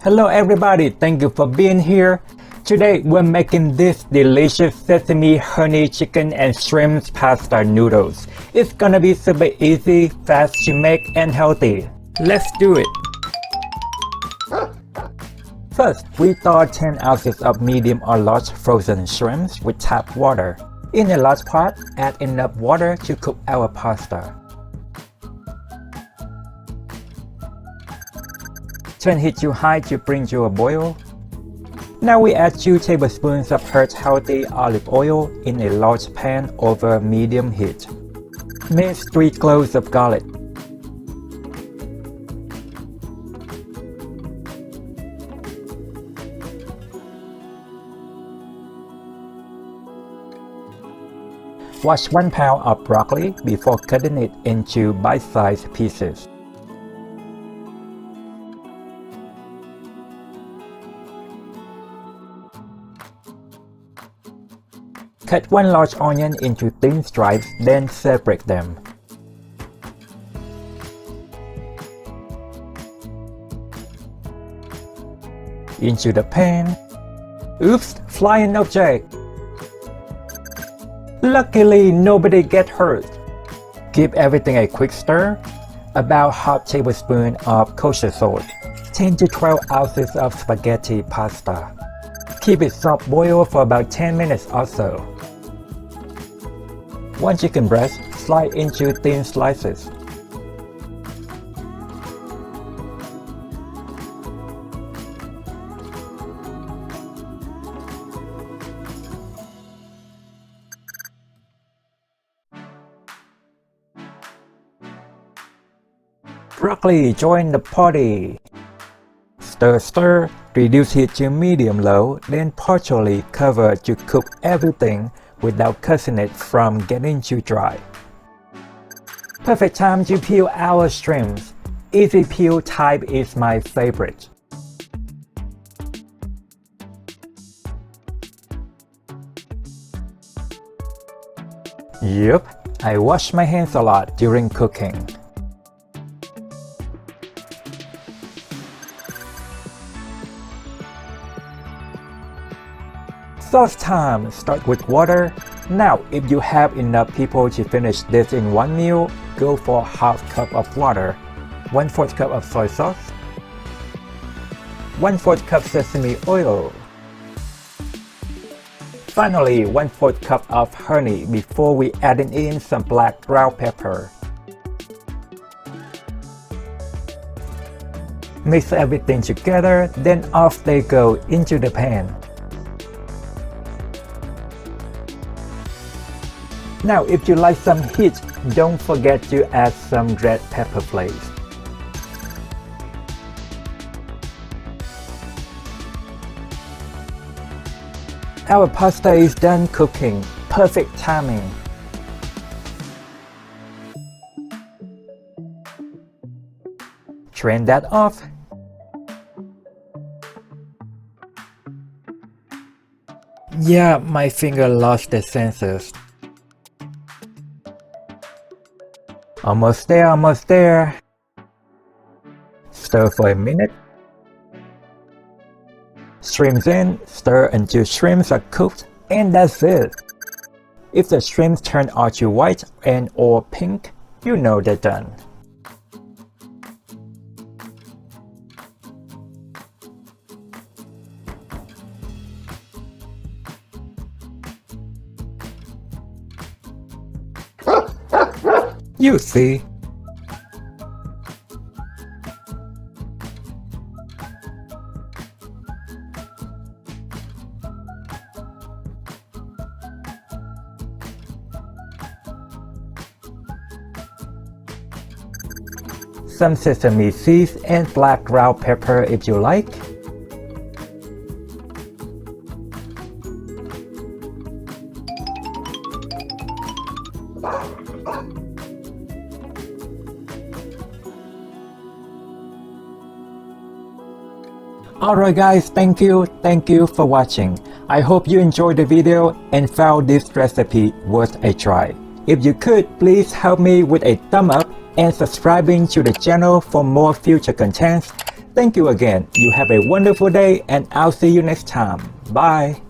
Hello everybody, thank you for being here. Today we're making this delicious sesame, honey, chicken and shrimp pasta noodles. It's gonna be super easy, fast to make and healthy. Let's do it. First, we thaw 10 ounces of medium or large frozen shrimps with tap water. In a large pot, add enough water to cook our pasta. Turn heat to high to bring to a boil. Now we add 2 tablespoons of healthy olive oil in a large pan over medium heat. Mince 3 cloves of garlic. Wash 1 pound of broccoli before cutting it into bite-sized pieces. Cut 1 large onion into thin stripes, then separate them. Into the pan. Oops, flying object! Luckily, nobody get hurt. Give everything a quick stir. About half tablespoon of kosher salt. 10 to 12 ounces of spaghetti pasta. Keep it soft boil for about 10 minutes or so. 1 chicken breast, slice into thin slices. Broccoli, join the party. Stir, reduce heat to medium-low, then partially cover to cook everything without causing it from getting too dry. Perfect time to peel our shrimps. Easy peel type is my favorite. Yup, I wash my hands a lot during cooking. Sauce time! Start with water. Now, if you have enough people to finish this in one meal, go for half cup of water, 1/4 cup of soy sauce, 1/4 cup sesame oil. Finally, 1/4 cup of honey before we adding in some black ground pepper. Mix everything together, then off they go into the pan. Now if you like some heat, don't forget to add some red pepper flakes. Our pasta is done cooking. Perfect timing. Drain that off. Yeah, my finger lost the senses. Almost there. Stir for a minute. Shrimps in, stir until shrimps are cooked, and that's it. If the shrimps turn archy white and or pink, you know they're done. You see. Some sesame seeds and black ground pepper if you like. Alright guys, thank you for watching. I hope you enjoyed the video and found this recipe worth a try. If you could, please help me with a thumb up and subscribing to the channel for more future contents. Thank you again. You have a wonderful day and I'll see you next time. Bye.